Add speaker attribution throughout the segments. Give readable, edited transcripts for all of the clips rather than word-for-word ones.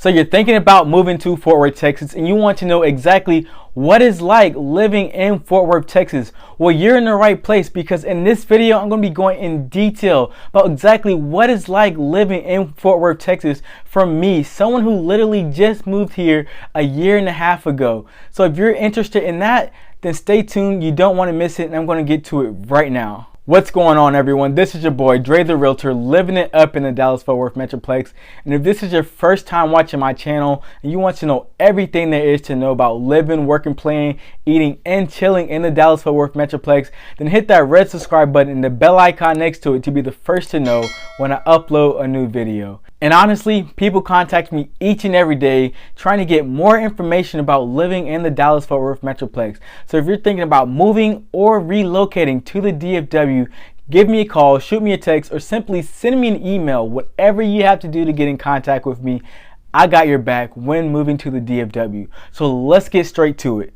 Speaker 1: So you're thinking about moving to Fort Worth, Texas, and you want to know exactly what it's like living in Fort Worth, Texas. Well, you're in the right place, because in this video, I'm going to be going in detail about exactly what it's like living in Fort Worth, Texas from me, someone who literally just moved here a year and a half ago. So if you're interested in that, then stay tuned. You don't want to miss it, and I'm going to get to it right now. What's going on, everyone? This is your boy Dre the Realtor, living it up in the Dallas Fort Worth Metroplex. And if this is your first time watching my channel and you want to know everything there is to know about living, working, playing, eating, and chilling in the Dallas Fort Worth Metroplex, then hit that red subscribe button and the bell icon next to it to be the first to know when I upload a new video. And honestly, people contact me each and every day trying to get more information about living in the Dallas Fort Worth Metroplex. So if you're thinking about moving or relocating to the DFW, give me a call, shoot me a text, or simply send me an email. Whatever you have to do to get in contact with me, I got your back when moving to the DFW. So let's get straight to it.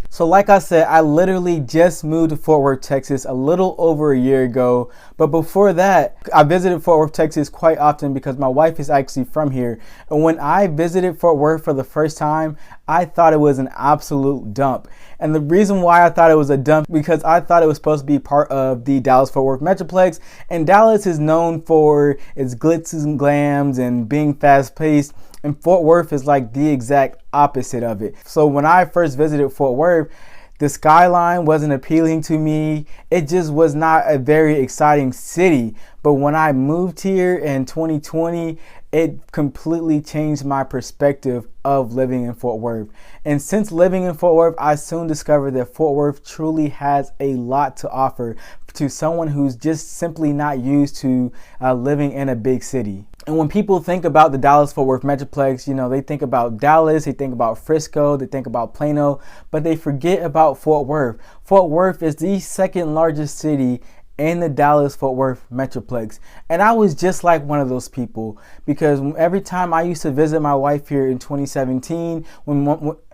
Speaker 1: So like I said, I literally just moved to Fort Worth, Texas a little over a year ago. But before that, I visited Fort Worth, Texas quite often because my wife is actually from here. And when I visited Fort Worth for the first time, I thought it was an absolute dump. And the reason why I thought it was a dump, because I thought it was supposed to be part of the Dallas Fort Worth Metroplex. And Dallas is known for its glitzes and glams and being fast paced. And Fort Worth is like the exact opposite of it. So when I first visited Fort Worth, the skyline wasn't appealing to me. It just was not a very exciting city. But when I moved here in 2020, it completely changed my perspective of living in Fort Worth. And since living in Fort Worth, I soon discovered that Fort Worth truly has a lot to offer to someone who's just simply not used to living in a big city. And when people think about the Dallas Fort Worth Metroplex, you know, they think about Dallas, they think about Frisco, they think about Plano, but they forget about Fort Worth. Fort Worth is the second largest city in the Dallas Fort Worth Metroplex. And I was just like one of those people, because every time I used to visit my wife here in 2017,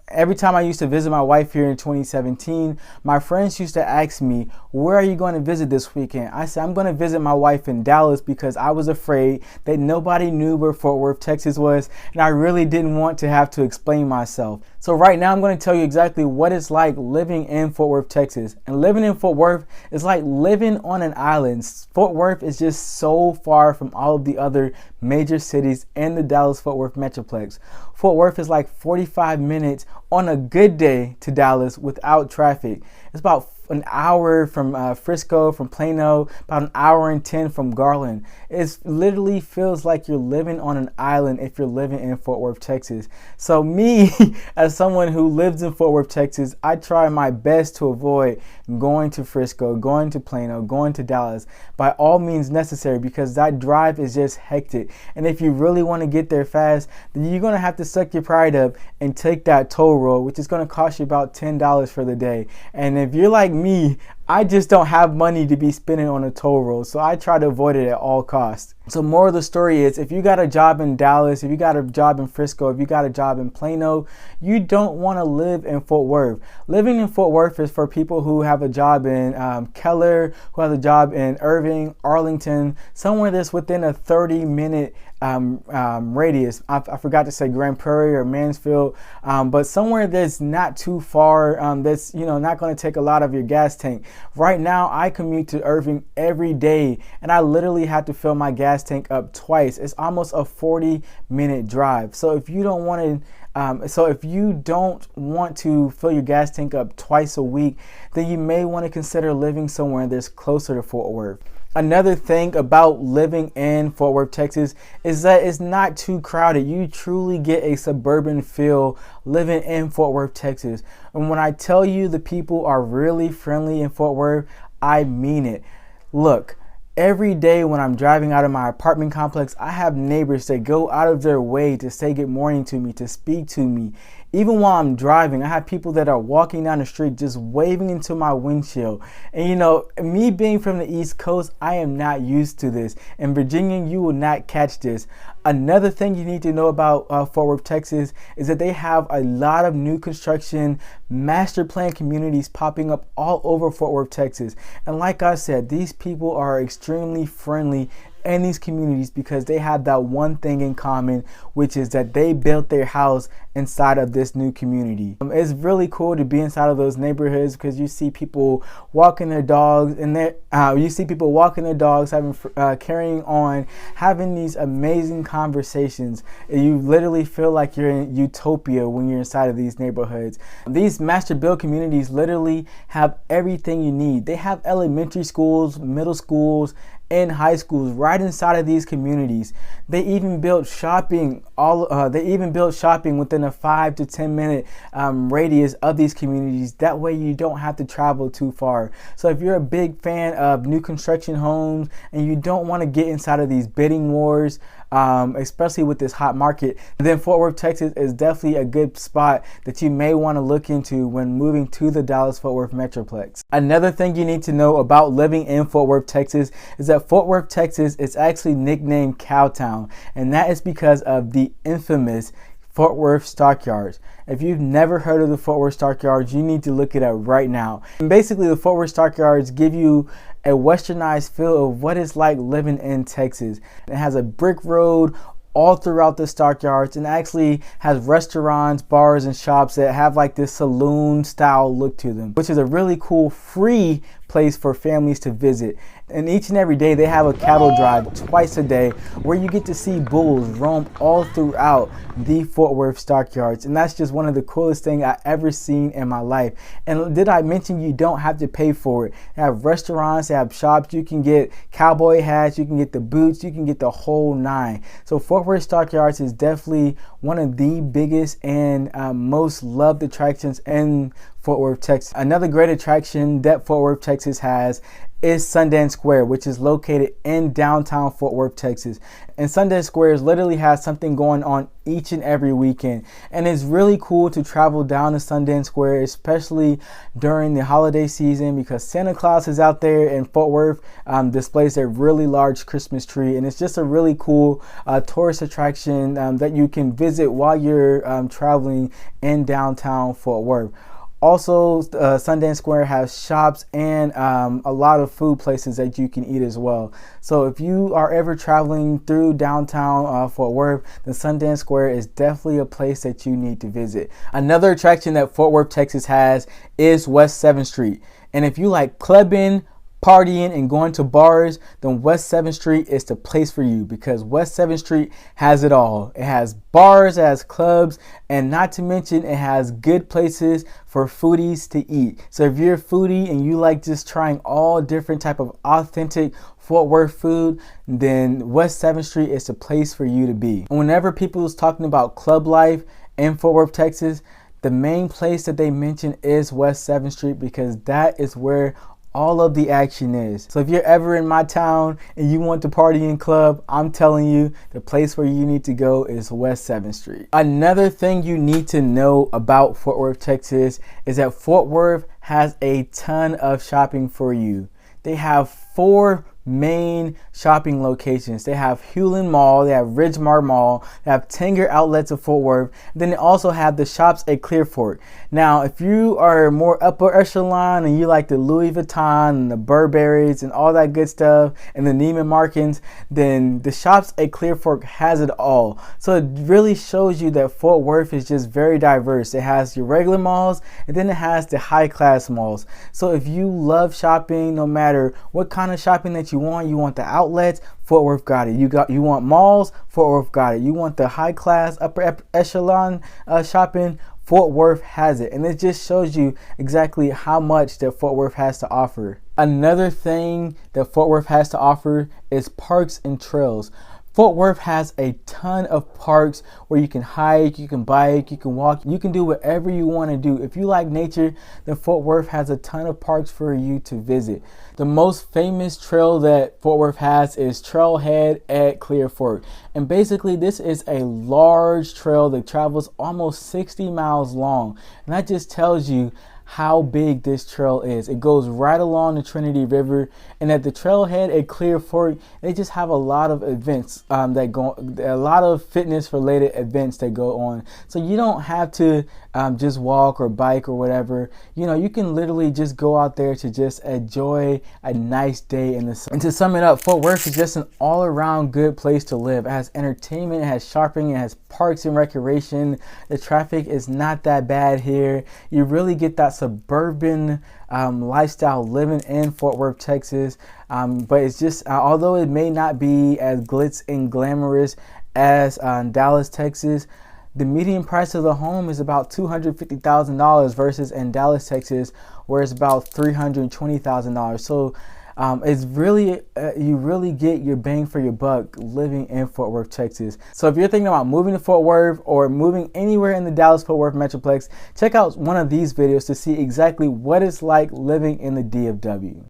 Speaker 1: every time I used to visit my wife here in 2017, my friends used to ask me, where are you going to visit this weekend? I said, I'm going to visit my wife in Dallas, because I was afraid that nobody knew where Fort Worth, Texas was, and I really didn't want to have to explain myself. So right now I'm going to tell you exactly what it's like living in Fort Worth, Texas. And living in Fort Worth is like living on an island. Fort Worth is just so far from all of the other major cities in the Dallas Fort Worth Metroplex. Fort Worth is like 45 minutes on a good day to Dallas without traffic. It's about an hour from Frisco, from Plano, about an hour and 10 from Garland. It literally feels like you're living on an island if you're living in Fort Worth, Texas. So me, as someone who lives in Fort Worth, Texas, I try my best to avoid going to Frisco, going to Plano, going to Dallas by all means necessary, because that drive is just hectic. And if you really want to get there fast, then you're going to have to suck your pride up and take that toll road, which is going to cost you about $10 for the day. And if you're like me, I just don't have money to be spending on a toll road, so I try to avoid it at all costs. So more of the story is, if you got a job in Dallas, if you got a job in Frisco, if you got a job in Plano, you don't want to live in Fort Worth. Living in Fort Worth is for people who have a job in Keller, who has a job in Irving, Arlington, somewhere that's within a 30-minute radius. I forgot to say Grand Prairie or Mansfield, but somewhere that's not too far, that's, you know, not going to take a lot of your gas tank. Right now, I commute to Irving every day, and I literally have to fill my gas tank up twice. It's almost a 40-minute drive. So if you don't want to fill your gas tank up twice a week, then you may want to consider living somewhere that's closer to Fort Worth. Another thing about living in Fort Worth, Texas is that it's not too crowded. You truly get a suburban feel living in Fort Worth, Texas. And when I tell you the people are really friendly in Fort Worth, I mean it. Look, every day when I'm driving out of my apartment complex, I have neighbors that go out of their way to say good morning to me, to speak to me. Even while I'm driving, I have people that are walking down the street just waving into my windshield. And you know, me being from the East Coast, I am not used to this. In Virginia, you will not catch this. Another thing you need to know about Fort Worth, Texas is that they have a lot of new construction master plan communities popping up all over Fort Worth, Texas. And like I said, these people are extremely friendly in these communities because they have that one thing in common, which is that they built their house inside of this new community. It's really cool to be inside of those neighborhoods because you see people walking their dogs and having carrying on, having these amazing conversations. You literally feel like you're in utopia when you're inside of these neighborhoods. These master build communities literally have everything you need. They have elementary schools, middle schools, and high schools right inside of these communities. They even built shopping within a 5 to 10 minute radius of these communities. That way you don't have to travel too far. So if you're a big fan of new construction homes and you don't want to get inside of these bidding wars, especially with this hot market, then Fort Worth, Texas is definitely a good spot that you may want to look into when moving to the Dallas Fort Worth Metroplex. Another thing you need to know about living in Fort Worth, Texas is that Fort Worth, Texas is actually nicknamed Cowtown, and that is because of the infamous Fort Worth Stockyards. If you've never heard of the Fort Worth Stockyards, you need to look it up right now. And basically, the Fort Worth Stockyards give you a westernized feel of what it's like living in Texas. It has a brick road all throughout the stockyards and actually has restaurants, bars, and shops that have like this saloon style look to them, which is a really cool free place for families to visit. And each and every day they have a cattle drive twice a day where you get to see bulls roam all throughout the Fort Worth Stockyards, and that's just one of the coolest things I've ever seen in my life. And did I mention you don't have to pay for it? They have restaurants, they have shops, you can get cowboy hats, you can get the boots, you can get the whole nine. So Fort Worth Stockyards is definitely one of the biggest and most loved attractions in Fort Worth, Texas. Another great attraction that Fort Worth, Texas has is Sundance Square, which is located in downtown Fort Worth, Texas. And Sundance Square literally has something going on each and every weekend. And it's really cool to travel down to Sundance Square, especially during the holiday season, because Santa Claus is out there and Fort Worth displays a really large Christmas tree. And it's just a really cool tourist attraction that you can visit while you're traveling in downtown Fort Worth. Also, Sundance Square has shops and a lot of food places that you can eat as well. So if you are ever traveling through downtown Fort Worth, then Sundance Square is definitely a place that you need to visit. Another attraction that Fort Worth, Texas has is West 7th Street. And if you like clubbing, partying, and going to bars, then West 7th Street is the place for you, because West 7th Street has it all. It has bars, it has clubs, and not to mention it has good places for foodies to eat. So if you're a foodie and you like just trying all different type of authentic Fort Worth food, then West 7th Street is the place for you to be. And whenever people is talking about club life in Fort Worth, Texas, the main place that they mention is West 7th Street, because that is where all of the action is. So if you're ever in my town and you want to party in club, I'm telling you, the place where you need to go is West 7th Street. Another thing you need to know about Fort Worth, Texas is that Fort Worth has a ton of shopping for you. They have 4 main shopping locations. They have Hewlin Mall, they have Ridgemar Mall, they have Tanger Outlets of Fort Worth, then they also have the shops at Clearfork. Now, if you are more upper echelon and you like the Louis Vuitton and the Burberrys and all that good stuff and the Neiman Marcus, then the shops at Clearfork has it all. So it really shows you that Fort Worth is just very diverse. It has your regular malls and then it has the high class malls. So if you love shopping, no matter what kind of shopping that you want the outlets, Fort Worth got it. You want malls, Fort Worth got it. You want the high class upper echelon shopping, Fort Worth has it. And it just shows you exactly how much that Fort Worth has to offer. Another thing that Fort Worth has to offer is parks and trails. Fort Worth has a ton of parks where you can hike, you can bike, you can walk, you can do whatever you want to do. If you like nature, then Fort Worth has a ton of parks for you to visit. The most famous trail that Fort Worth has is Trailhead at Clearfork. And basically this is a large trail that travels almost 60 miles long. And that just tells you how big this trail is. It goes right along the Trinity River, and at the trailhead at Clear Fork, they just have a lot of events that go, a lot of fitness related events that go on. So you don't have to just walk or bike or whatever. You know, you can literally just go out there to just enjoy a nice day in the sun. And to sum it up, Fort Worth is just an all-around good place to live. It has entertainment, it has shopping, it has parks and recreation. The traffic is not that bad here. You really get that suburban lifestyle living in Fort Worth, Texas. But it's just, although it may not be as glitz and glamorous as Dallas, Texas, the median price of the home is about $250,000 versus in Dallas, Texas, where it's about $320,000. So it's really, you really get your bang for your buck living in Fort Worth, Texas. So if you're thinking about moving to Fort Worth or moving anywhere in the Dallas Fort Worth Metroplex, check out one of these videos to see exactly what it's like living in the DFW.